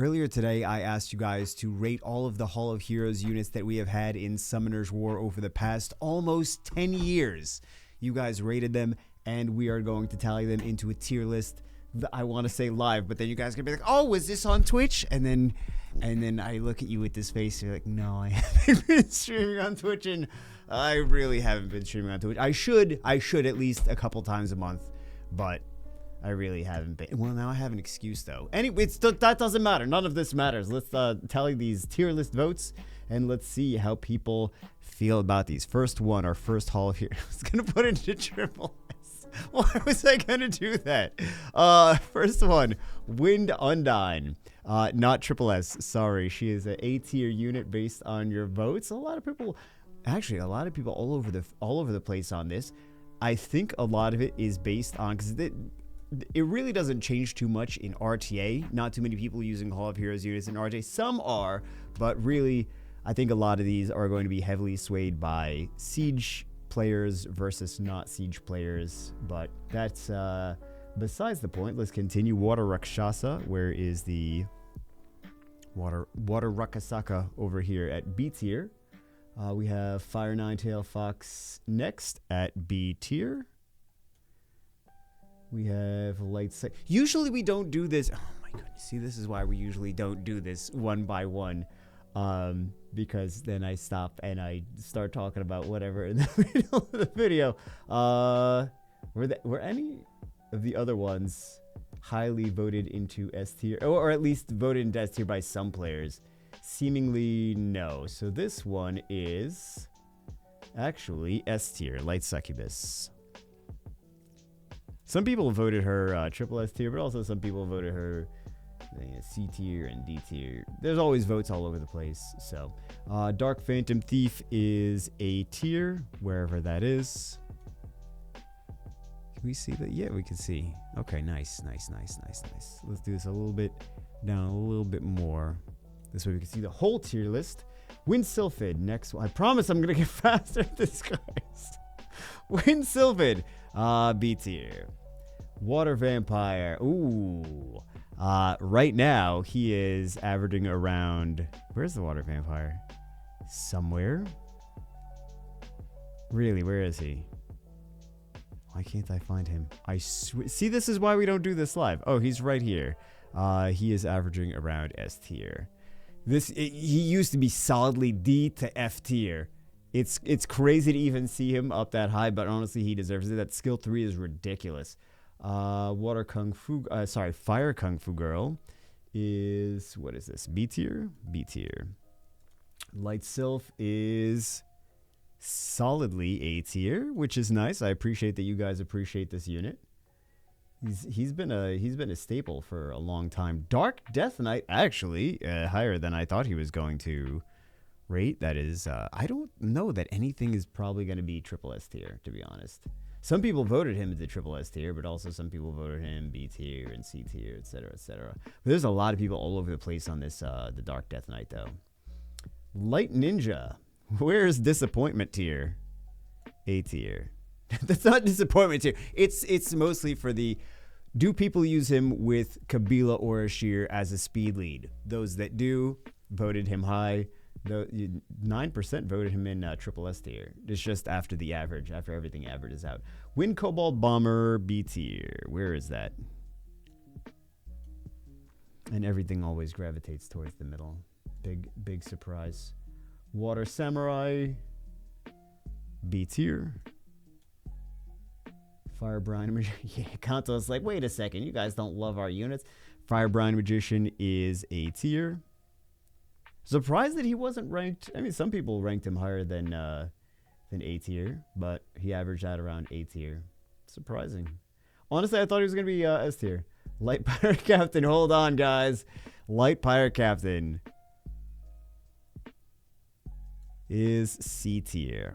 Earlier today, I asked you guys to rate all of the Hall of Heroes units that we have had in Summoner's War over the past almost 10 years. You guys rated them, and we are going to tally them into a tier list. I want to say live, but then you guys are going to be like, oh, was this on Twitch? And then I look at you with this face, and you're like, no, I haven't been streaming on Twitch, and I really haven't been streaming on Twitch. I should at least a couple times a month, but I really haven't been. Well, now I have an excuse, though. Anyway, that doesn't matter. None of this matters. Let's tally these tier list votes, and let's see how people feel about these. First one, our first Hall of Heroes. I was going to put into Triple S. Why was I going to do that? First one, Wind Undine. Not Triple S. Sorry. She is an A-tier unit based on your votes. A lot of people all over the place on this. I think a lot of it is based on, because it really doesn't change too much in RTA. Not too many people using Hall of Heroes units in RTA. Some are, but really, I think a lot of these are going to be heavily swayed by Siege players versus not Siege players. But that's besides the point. Let's continue. Water Rakshasa. Where is the Water Rakasaka over here at B tier? We have Fire Ninetail Fox next at B tier. We have Light Sight. Usually we don't do this. Oh my goodness. See, this is why we usually don't do this one by one. Because then I stop and I start talking about whatever in the middle of the video. Were any of the other ones highly voted into S tier? Or at least voted into S tier by some players? Seemingly no. So this one is actually S tier, Light Succubus. Some people voted her triple S tier, but also some people voted her C tier and D tier. There's always votes all over the place. So Dark Phantom Thief is A tier, wherever that is. Can we see that? Yeah, we can see. Okay, nice. Let's do this a little bit down, a little bit more. This way we can see the whole tier list. Wind Sylphid, next one. I promise I'm going to get faster at this, guys. Wind Sylphid, B tier. Water Vampire, ooh. Right now, he is averaging around... Where's the Water Vampire? Somewhere? Really, where is he? Why can't I find him? See, this is why we don't do this live. Oh, he's right here. He is averaging around S tier. He used to be solidly D to F tier. It's crazy to even see him up that high, but honestly, he deserves it. That skill 3 is ridiculous. Fire Kung Fu Girl is, what is this? B tier? B tier. Light Sylph is solidly A tier, which is nice. I appreciate that you guys appreciate this unit. He's been a staple for a long time. Dark Death Knight, actually, higher than I thought he was going to rate. That is, I don't know that anything is probably going to be triple S tier, to be honest. Some people voted him into triple S tier, but also some people voted him B tier and C tier, etc., etc. But there's a lot of people all over the place on this, the Dark Death Knight, though. Light Ninja, where's Disappointment tier? A tier. That's not Disappointment tier. It's mostly for the, do people use him with Kabila or Ashir as a speed lead? Those that do voted him high. 9% voted him in triple S tier. It's just after the average, after everything averages out. Wind Cobalt Bomber B tier. Where is that? And everything always gravitates towards the middle. Big surprise. Water Samurai B tier. Firebrine Magician. Yeah, Kanto's like, wait a second, you guys don't love our units. Firebrine Magician is A tier. Surprised that he wasn't ranked. I mean, some people ranked him higher than A tier, but he averaged out around A tier. Surprising. Honestly, I thought he was going to be S tier. Light Pirate Captain. Hold on, guys. Light Pirate Captain is C tier.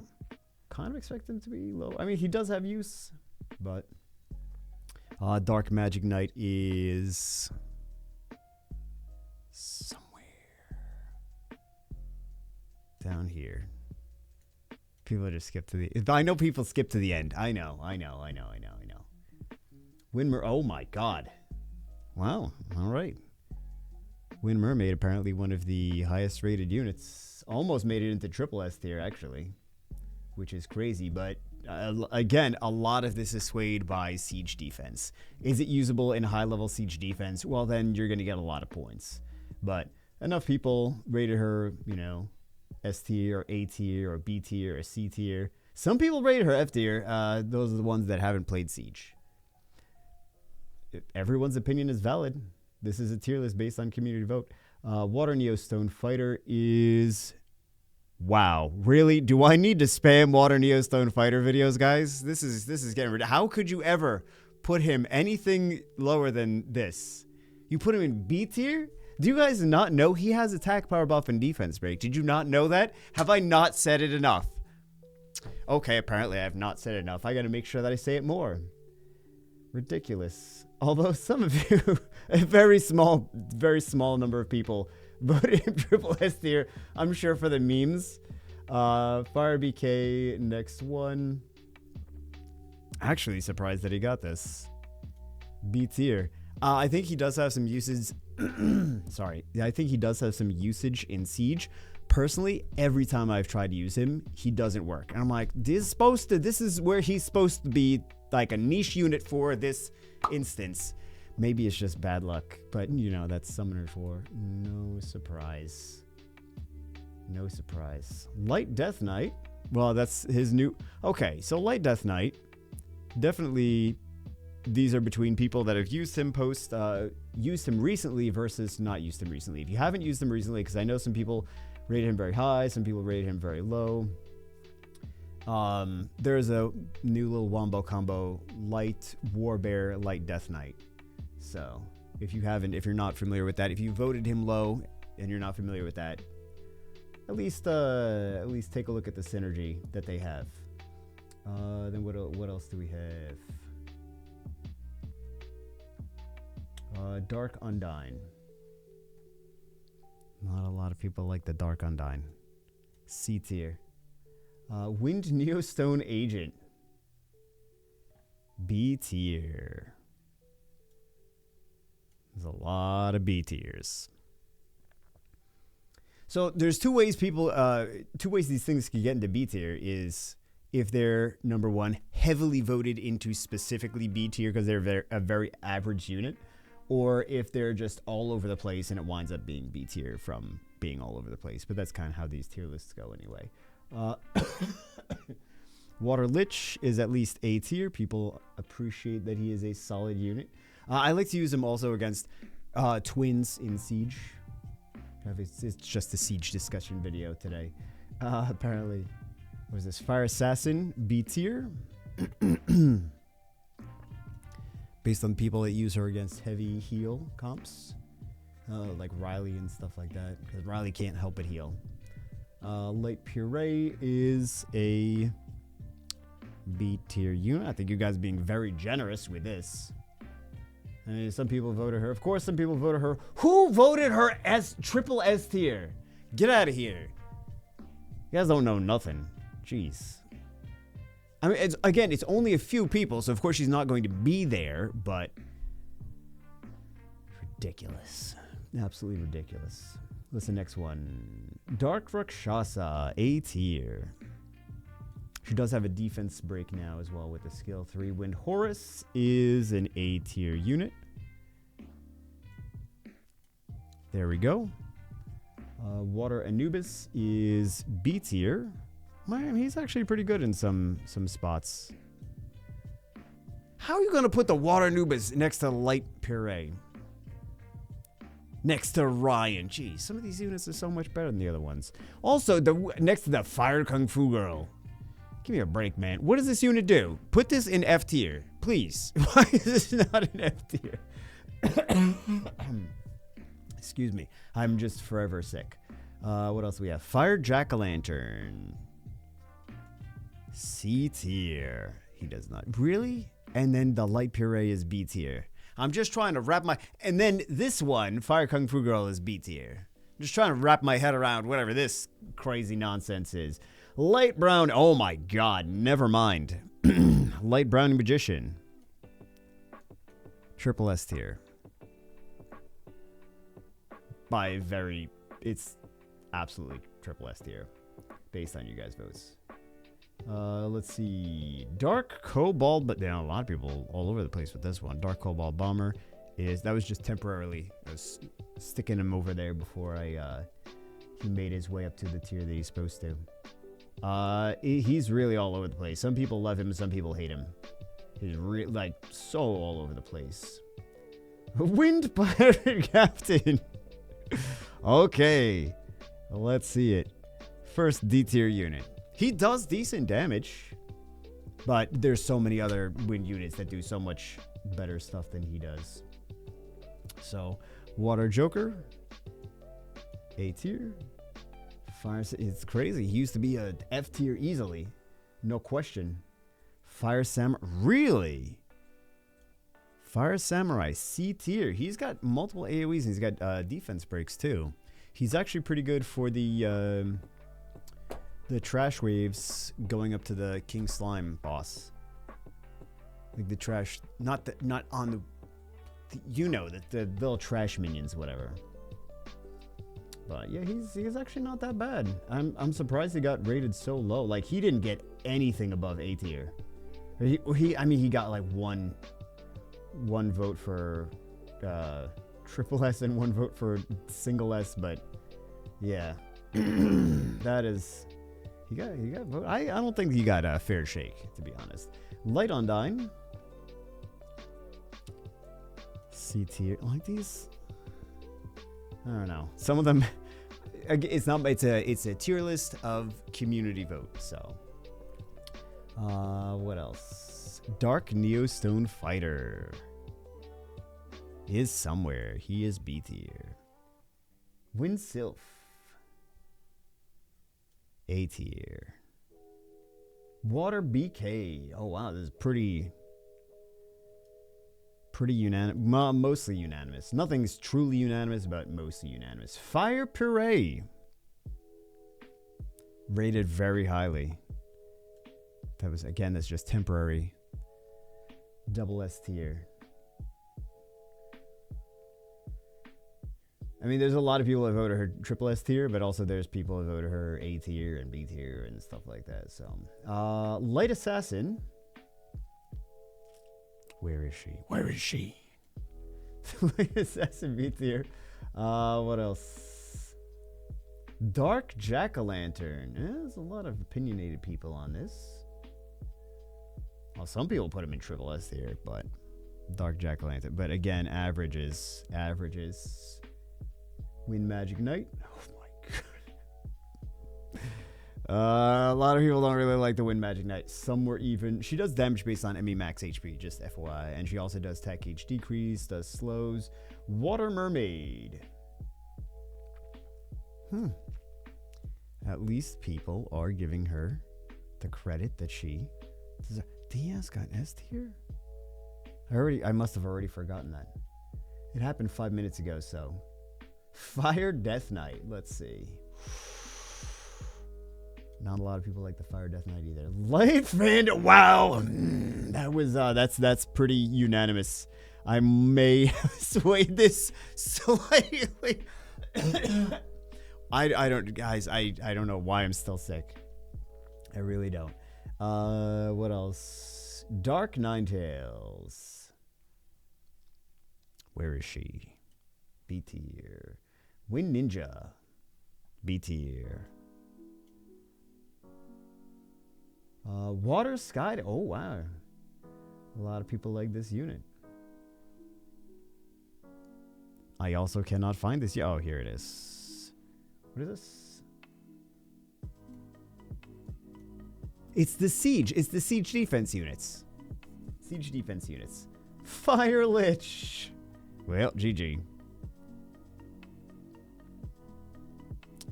Kind of expect him to be low. I mean, he does have use, but Dark Magic Knight is somewhere down here. People just skip to the... I know people skip to the end. I know. Winmer... Oh, my God. Wow. All right. Wind Mermaid, apparently one of the highest rated units. Almost made it into triple S tier, actually, which is crazy. But again, a lot of this is swayed by siege defense. Is it usable in high level siege defense? Well, then you're going to get a lot of points. But enough people rated her, you know, S tier or A tier or B tier or C tier. Some people rated her F tier. Those are the ones that haven't played Siege. Everyone's opinion is valid. This is a tier list based on community vote. Water Neostone Fighter is... Wow. Really? Do I need to spam Water Neostone Fighter videos, guys? This is getting ridiculous. How could you ever put him anything lower than this? You put him in B tier? Do you guys not know he has attack, power buff, and defense break? Did you not know that? Have I not said it enough? Okay, apparently I have not said it enough. I gotta make sure that I say it more. Ridiculous. Although some of you, a very small number of people voted in triple S tier. I'm sure for the memes. Fire BK, next one. Actually surprised that he got this. B tier. I think he does have some usage. Sorry. I think he does have some usage in Siege. Personally, every time I've tried to use him, he doesn't work. And I'm like, this is where he's supposed to be like a niche unit for this instance. Maybe it's just bad luck, but you know, that's Summoner's War. No surprise. No surprise. Light Death Knight. Well, that's his new... Okay, so Light Death Knight. Definitely, these are between people that have used him used him recently versus not used him recently. If you haven't used him recently, because I know some people rated him very high, some people rated him very low. There's a new little wombo combo, Light Warbear, Light Death Knight. So if you're not familiar with that, if you voted him low and you're not familiar with that, at least take a look at the synergy that they have. Then what else do we have? Dark Undyne. Not a lot of people like the Dark Undyne. C tier. Wind Neostone Agent. B tier. There's a lot of B tiers. So there's two ways these things can get into B tier is if they're, number one, heavily voted into specifically B tier because they're a very average unit, or if they're just all over the place and it winds up being B tier from being all over the place. But that's kind of how these tier lists go anyway. Water Lich is at least A tier. People appreciate that he is a solid unit. I like to use him also against twins in Siege. It's just a Siege discussion video today. Apparently, what is this? Fire Assassin, B tier. Based on people that use her against heavy heal comps. Like Riley and stuff like that. Because Riley can't help but heal. Light Puree is a B tier unit. I think you guys are being very generous with this. I mean, some people voted her. Of course, some people voted her. Who voted her as triple S tier? Get out of here. You guys don't know nothing. Jeez. I mean, it's only a few people, so of course she's not going to be there, but ridiculous. Absolutely ridiculous. What's the next one? Dark Rakshasa, A tier. She does have a defense break now as well with the skill 3. Wind Horus is an A tier unit. There we go. Water Anubis is B tier. Man, he's actually pretty good in some spots. How are you going to put the Water Anubis next to Light Puree? Next to Ryan. Jeez, some of these units are so much better than the other ones. Also, next to the Fire Kung Fu Girl. Give me a break, man. What does this unit do? Put this in F tier, please. Why is this not an F tier? Excuse me. I'm just forever sick. What else do we have? Fire Jack-o'-lantern. C tier. He does not. Really? And then the Light Puree is B tier. I'm just trying to wrap my... And then this one, Fire Kung Fu Girl, is B tier. I'm just trying to wrap my head around whatever this crazy nonsense is. Light Brown... Oh my god, never mind. Light Brown Magician. Triple S tier. by very, it's absolutely triple S tier based on you guys' votes. Let's see. Dark Cobalt, but there are a lot of people all over the place with this one. Dark Cobalt Bomber that was just temporarily. I was sticking him over there before he made his way up to the tier that he's supposed to. He's really all over the place. Some people love him, some people hate him. He's like so all over the place. Wind Pirate Captain. Okay, let's see it. First D tier unit. He does decent damage, but there's so many other wind units that do so much better stuff than he does. So, Water Joker, A tier. Fire, it's crazy. He used to be a F tier easily, no question. Fire Samurai, really? Fire Samurai, C tier. He's got multiple AoEs and he's got defense breaks too. He's actually pretty good for the trash waves going up to the King Slime boss. Like the trash, not on the you know, the little trash minions, whatever. But yeah, he's actually not that bad. I'm surprised he got rated so low. Like he didn't get anything above A tier. I mean he got like one vote for triple S and one vote for single S, but yeah. That is he got vote. I don't think he got a fair shake, to be honest. Light Undyne. C tier. Like these, I don't know. Some of them, it's not. It's a tier list of community votes. So, what else? Dark Neostone Fighter is somewhere. He is B tier. Wind Sylph, A tier. Water BK. Oh wow, this is pretty unanimous, mostly unanimous. Nothing's truly unanimous, but mostly unanimous. Fire Puree, rated very highly. That was, again, that's just temporary. Double S tier. I mean, there's a lot of people that voted her triple S tier, but also there's people that voted her A tier and B tier and stuff like that. So, Light Assassin. Where is she? Where is she? Light Assassin B tier. What else? Dark Jack-o'-lantern. There's a lot of opinionated people on this. Well, some people put him in triple S tier, but Dark Jack-o'-lantern. But again, averages. Wind Magic Knight. Oh my god. A lot of people don't really like the Wind Magic Knight. Some were even. She does damage based on ME max HP, just FYI. And she also does tech H decrease, does slows. Water Mermaid. At least people are giving her the credit that she. DS got S tier? I must have already forgotten that. It happened 5 minutes ago, so. Fire Death Knight. Let's see. Not a lot of people like the Fire Death Knight either. Light Fan. Wow, that was that's pretty unanimous. I may have swayed this slightly. I don't, guys. I don't know why I'm still sick. I really don't. What else? Dark Ninetales. Where is she? B tier. Wind Ninja. B tier. Water Sky. Oh wow, a lot of people like this unit. I also cannot find this. Oh, here it is. What is this? It's the siege. It's the siege defense units. Siege defense units. Fire Lich. Well, GG.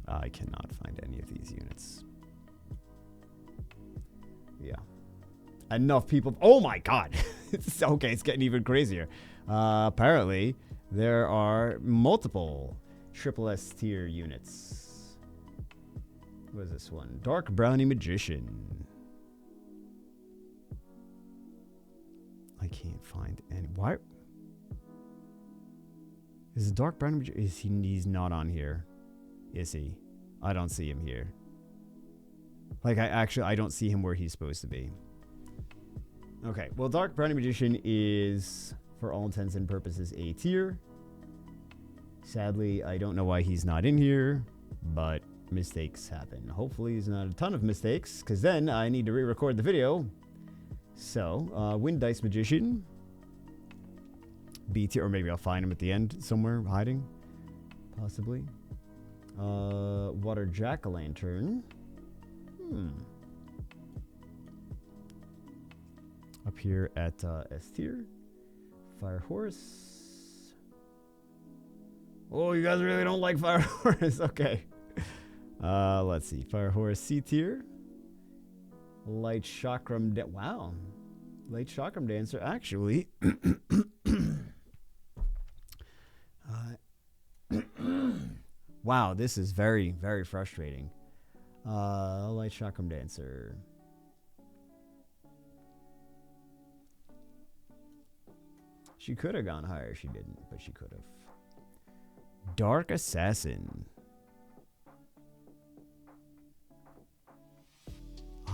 I cannot find any of these units. Yeah. Enough people. Oh my god. Okay, it's getting even crazier. Apparently, there are multiple triple S tier units. What is this one? Dark Brownie Magician. I can't find any. Why? Is the Dark Brown Magician? Is he? He's not on here. Is he? I don't see him here. Like, I don't see him where he's supposed to be. Okay, well, Dark Brownie Magician is, for all intents and purposes, A tier. Sadly, I don't know why he's not in here, but mistakes happen. Hopefully, there's not a ton of mistakes, because then I need to re-record the video. So, Wind Dice Magician. B tier, or maybe I'll find him at the end somewhere, hiding. Possibly. Water Jack-o'-lantern. Up here at S tier. Fire Horse. Oh, you guys really don't like Fire Horse. Okay. Let's see. Fire Horse C tier. Light Chakram. Wow. Light Chakram Dancer. Actually. Wow, this is very, very frustrating. Light Chakram Dancer. She could have gone higher. She didn't, but she could have. Dark Assassin.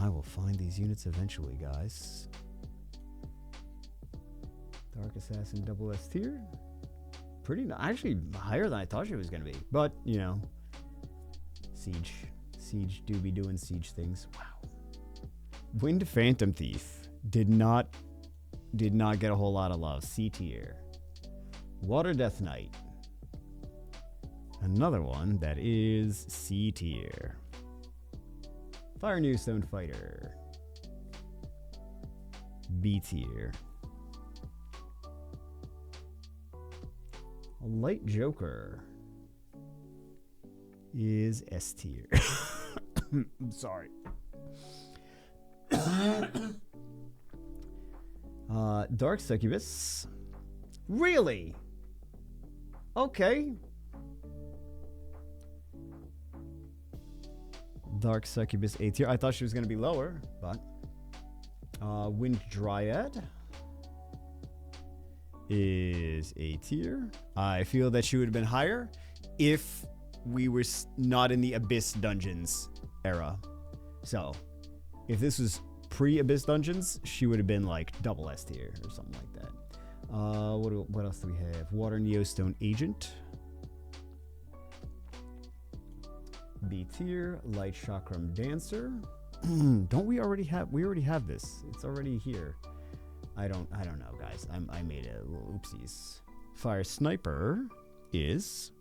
I will find these units eventually, guys. Dark Assassin double S tier. Pretty, actually higher than I thought she was going to be. But, you know, Siege. Siege do be doing Siege things. Wow. Wind Phantom Thief did not get a whole lot of love. C tier. Water Death Knight. Another one that is C tier. Fire New Stone Fighter. B tier. Light Joker is S tier. I'm sorry. Dark Succubus. Really? Okay. Dark Succubus A tier. I thought she was going to be lower, but Wind Dryad is A tier. I feel that she would have been higher if we were not in the Abyss Dungeons era. So, if this was pre-Abyss Dungeons, she would have been like double S tier or something like that. What else do we have? Water Neostone Agent. B tier. Light Chakram Dancer. Don't we already have? We already have this. It's already here. I don't know, guys. I made a little oopsies. Fire Sniper is.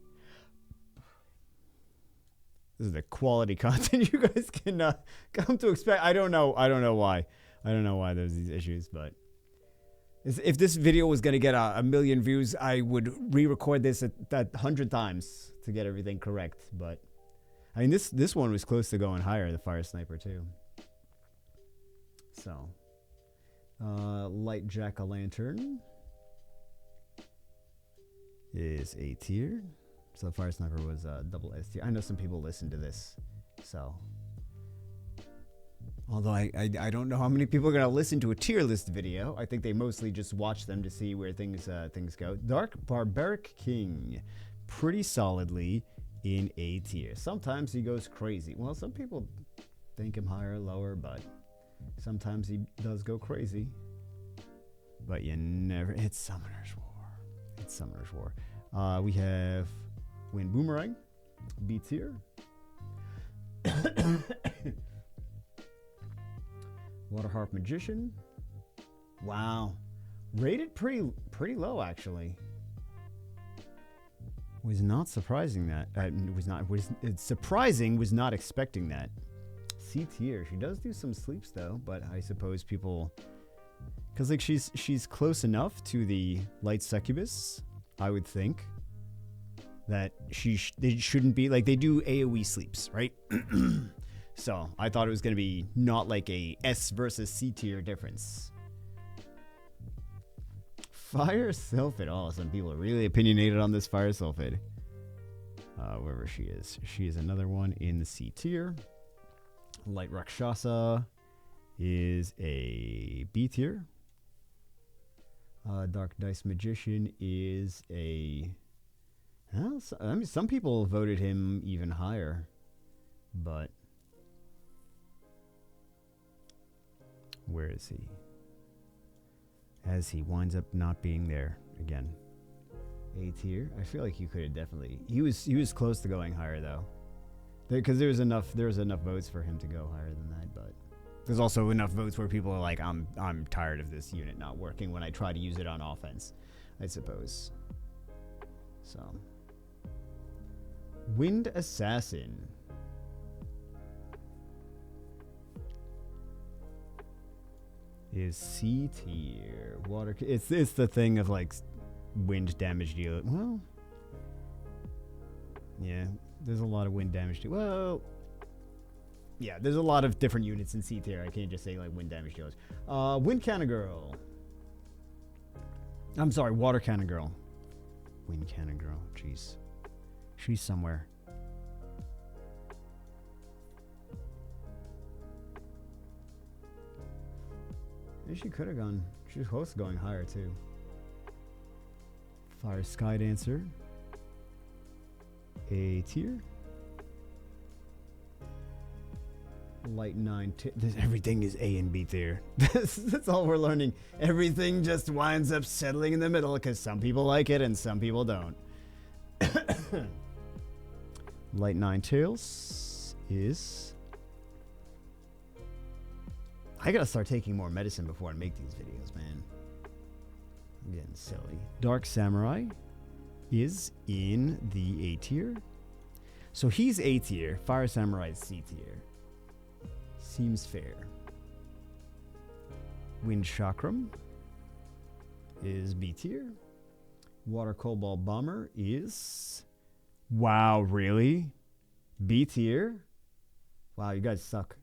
This is the quality content you guys can come to expect. I don't know why. I don't know why there's these issues, but if this video was gonna get a million views, I would re-record this at 100 times to get everything correct. But I mean, this one was close to going higher. The Fire Sniper too. So, Light Jack-o'-lantern is A tier. So Fire Sniper was double S tier. I know some people listen to this, so. Although I don't know how many people are gonna listen to a tier list video. I think they mostly just watch them to see where things go. Dark Barbaric King, pretty solidly in A tier. Sometimes he goes crazy. Well, some people think him higher or lower, but sometimes he does go crazy. But you never. It's Summoner's War. It's Summoner's War. We have Wind Boomerang, B tier. Water Harp Magician. Wow, rated pretty low actually. Was not surprising that. It's surprising. Was not expecting that. C tier. She does do some sleeps though, but I suppose people, because like she's close enough to the Light Succubus, I would think that they shouldn't be like, they do AoE sleeps, right? So I thought it was gonna be not like a S versus C tier difference. Fire Sylphid. Oh, some people are really opinionated on this Fire Sylphid. Wherever she is. She is another one in the C tier. Light Rakshasa is a B tier. Dark Dice Magician is a Well, I mean, some people voted him even higher, but where is he? As he winds up not being there again. A tier. I feel like he could have definitely. He was close to going higher though, because there was enough votes for him to go higher than that. But there's also enough votes where people are like, I'm tired of this unit not working when I try to use it on offense, I suppose. So, Wind Assassin. Is C tier. Water. It's the thing of like wind damage deal. Well, yeah, there's a lot of wind damage deal. Well, yeah, there's a lot of different units in C tier. I can't just say like wind damage dealers. Wind Cannon Girl. I'm sorry, Water Cannon Girl. Wind Cannon Girl. Jeez, she's somewhere. She could have gone. She was close to going higher too. Fire Sky Dancer. A tier. Light 9. Everything is A and B tier. That's all we're learning. Everything just winds up settling in the middle because some people like it and some people don't. Light 9 Tails is. I gotta start taking more medicine before I make these videos, man. I'm getting silly. Dark Samurai is in the A tier. So he's A tier. Fire Samurai is C tier. Seems fair. Wind Chakram is B tier. Water Cobalt Bomber is... Wow, really? B tier? Wow, you guys suck.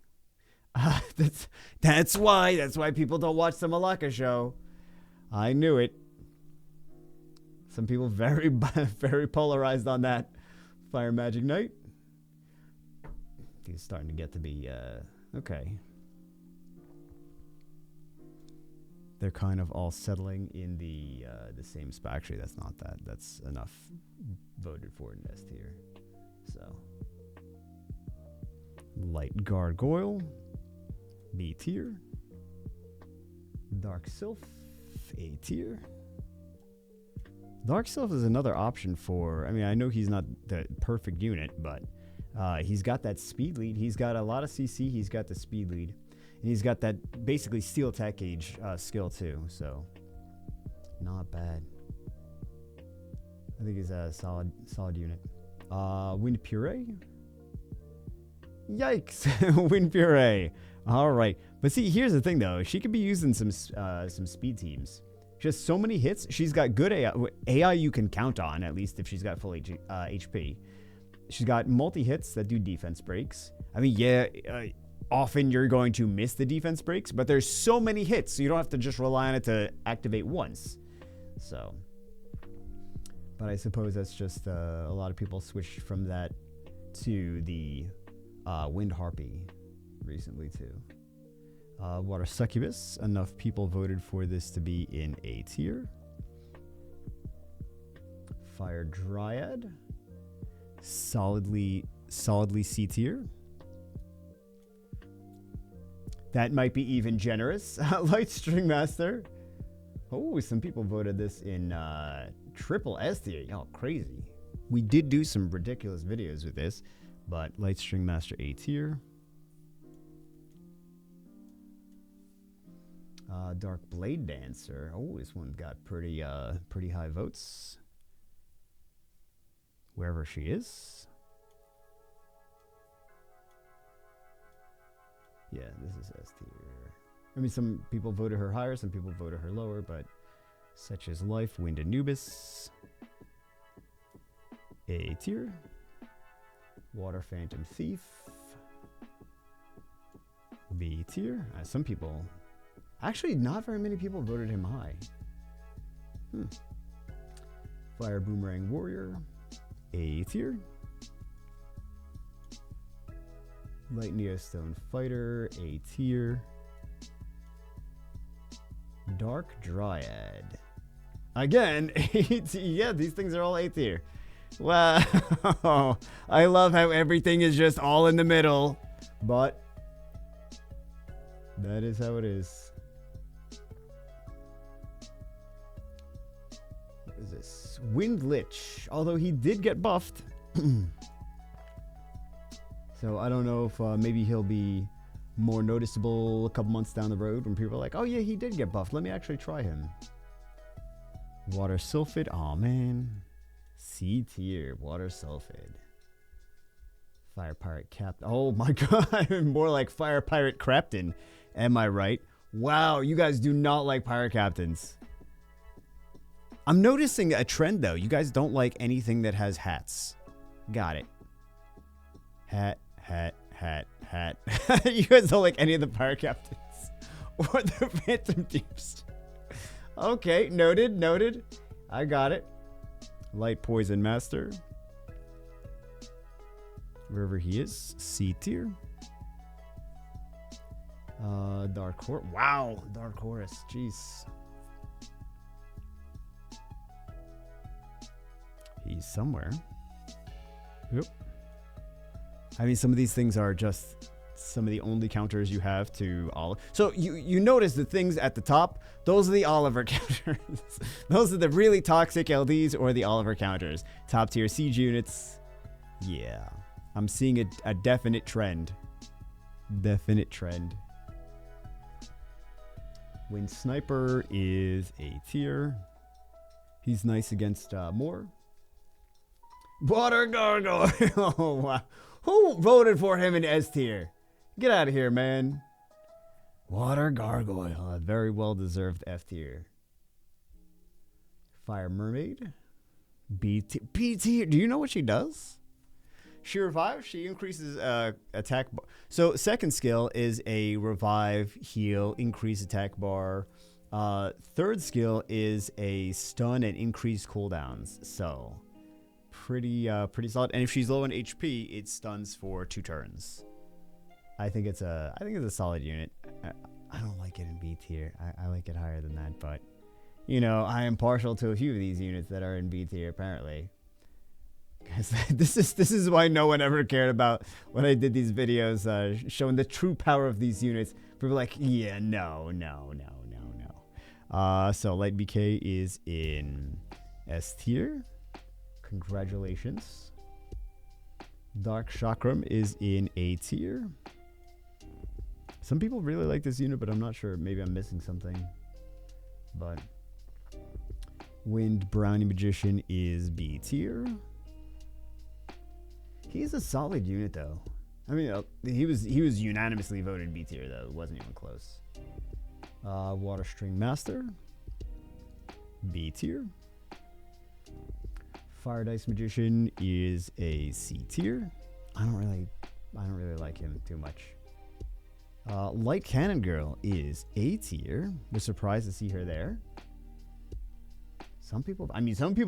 That's why people don't watch the Malacca show. I knew it. Some people very polarized on that. Fire Magic Knight. He's starting to get to be okay. They're kind of all settling in the same spot. Actually, that's not that. That's enough voted for in S tier. So Light Gargoyle. B tier. Dark Sylph, A tier. Dark Sylph is another option for, I mean, I know he's not the perfect unit, but he's got that speed lead. He's got a lot of CC. He's got the speed lead. And he's got that basically steel attack gauge skill too, so not bad. I think he's a solid unit. Wind Puree. Yikes! Wind Puree. All right, but see, here's the thing though. She could be using some speed teams. She has so many hits. She's got good AI you can count on, at least if she's got full HP. She's got multi hits that do defense breaks. I mean, yeah, often you're going to miss the defense breaks, but there's so many hits, so you don't have to just rely on it to activate once. So, but I suppose that's just a lot of people switched from that to the Wind Harpy recently too. Water Succubus. Enough people voted for this to be in A tier. Fire Dryad. Solidly C tier. That might be even generous. Light String Master. Oh, some people voted this in triple S tier. Oh, crazy. We did do some ridiculous videos with this, but Light String Master A tier. Dark Blade Dancer. Oh, this one got pretty high votes. Wherever she is. Yeah, this is S tier. I mean, some people voted her higher, some people voted her lower, but such as Life, Wind Anubis. A tier. Water Phantom Thief. B tier. Some people... Actually, not very many people voted him high. Fire Boomerang Warrior. A tier. Light Neostone Fighter. A tier. Dark Dryad. Again, A tier. Yeah, these things are all A tier. Wow. I love how everything is just all in the middle. But that is how it is. What is this? Wind Lich. Although he did get buffed. So I don't know if maybe he'll be more noticeable a couple months down the road when people are like, oh yeah, he did get buffed. Let me actually try him. Water Sylphid. Oh man. C tier. Water Sylphid. Fire Pirate Captain. Oh my god. More like Fire Pirate Captain. Am I right? Wow. You guys do not like Pirate Captains. I'm noticing a trend though. You guys don't like anything that has hats. Got it. Hat. You guys don't like any of the Pirate Captains or the Phantom Thieves. Okay, noted. I got it. Light Poison Master. Wherever he is, C tier. Dark Horse. Wow, Dark Horse. Jeez. He's somewhere. Yep. I mean, some of these things are just some of the only counters you have to Oliver. So you notice the things at the top, those are the Oliver counters. Those are the really toxic LDs or the Oliver counters. Top tier siege units. Yeah. I'm seeing a definite trend. Definite trend. Wind Sniper is A tier. He's nice against Moore. Water Gargoyle. Oh, wow. Who voted for him in S tier? Get out of here, man. Water Gargoyle. A very well-deserved F tier. Fire Mermaid. B tier. Do you know what she does? She revives. She increases attack bar. So second skill is a revive, heal, increase attack bar. Third skill is a stun and increase cooldowns. So pretty solid. And if she's low on HP, it stuns for 2 turns. I think it's a solid unit. I don't like it in B tier. I like it higher than that, but you know, I am partial to a few of these units that are in B tier apparently. Guys, this is why no one ever cared about when I did these videos showing the true power of these units. People were like, yeah, no. So Light BK is in S tier. Congratulations. Dark Chakram is in A tier. Some people really like this unit, but I'm not sure. Maybe I'm missing something. But Wind Brownie Magician is B tier. He's a solid unit, though. I mean, he was unanimously voted B tier, though. It wasn't even close. Water String Master, B tier. Fire Dice Magician is a C tier. I don't really like him too much. Light Cannon Girl is A tier. Was surprised to see her there. Some people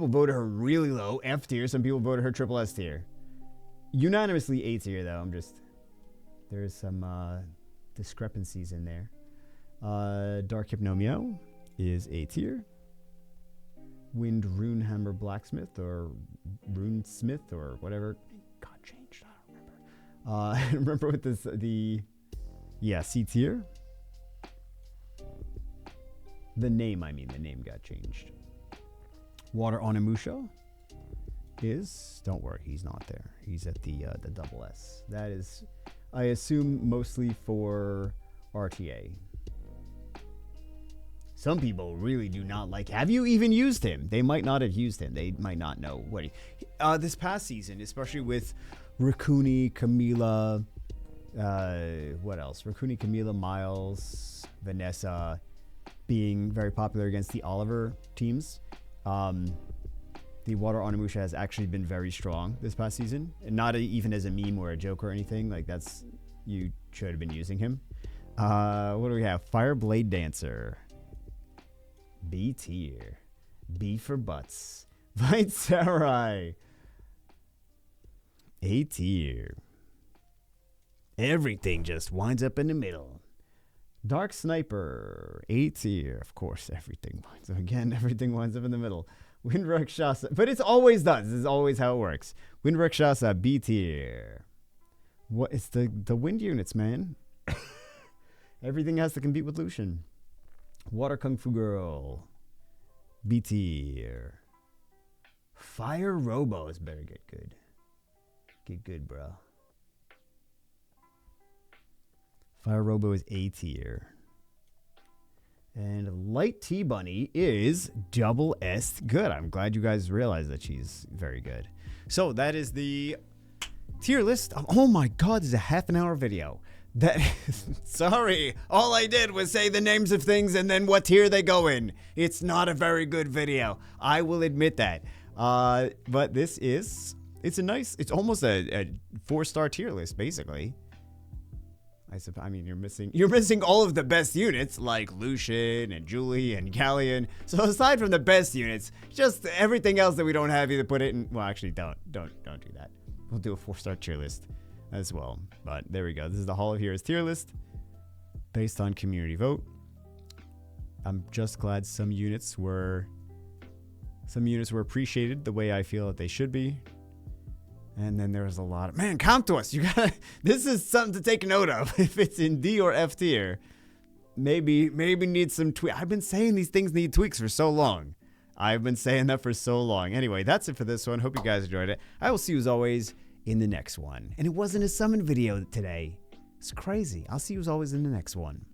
voted her really low, F tier. Some people voted her triple S tier. Unanimously A tier, though. There's some discrepancies in there. Dark Hypnomeo is A tier. Wind Runehammer Blacksmith or Runesmith or whatever. It got changed. I don't remember. Remember with this C tier. The name got changed. Water Onimusha is, don't worry, he's not there. He's at the double S. That is, I assume, mostly for RTA. Some people really do not like. Have you even used him? They might not have used him. They might not know what he. This past season, especially with Rakuni, Camila, what else? Rakuni, Camila, Miles, Vanessa being very popular against the Oliver teams. The Water Onimusha has actually been very strong this past season, and not even as a meme or a joke or anything. Like you should have been using him. What do we have? Fire Blade Dancer. B tier. B for butts. Light Samurai. A tier. Everything just winds up in the middle. Dark Sniper. A tier. Of course, everything winds up in the middle. Wind Rakshasa. But it always does. This is always how it works. Wind Rakshasa, B tier. What? It's the wind units, man. Everything has to compete with Lucian. Water Kung Fu Girl, B tier. Fire Robo is better get good. Get good, bro. Fire Robo is A tier. And Light T Bunny is double S good. I'm glad you guys realized that she's very good. So that is the tier list. Oh my god, this is a half an hour video. That sorry, all I did was say the names of things and then what tier they go in. It's not a very good video. I will admit that. But this is, it's almost a 4-star tier list, basically. I mean, you're missing all of the best units like Lucian and Julie and Galleon. So aside from the best units, just everything else that we don't have, either put it in. Well, actually, don't do that. We'll do a 4-star tier list as well. But there we go. This is the Hall of Heroes tier list based on community vote. I'm just glad some units were appreciated the way I feel that they should be. And then there was a lot of, man, count to us. You gotta, this is something to take note of. If it's in D or F tier, maybe needs some tweak. I've been saying these things need tweaks for so long. I've been saying that for so long. Anyway, that's it for this one. Hope you guys enjoyed it. I will see you as always in the next one. And it wasn't a summon video today. It's crazy. I'll see you as always in the next one.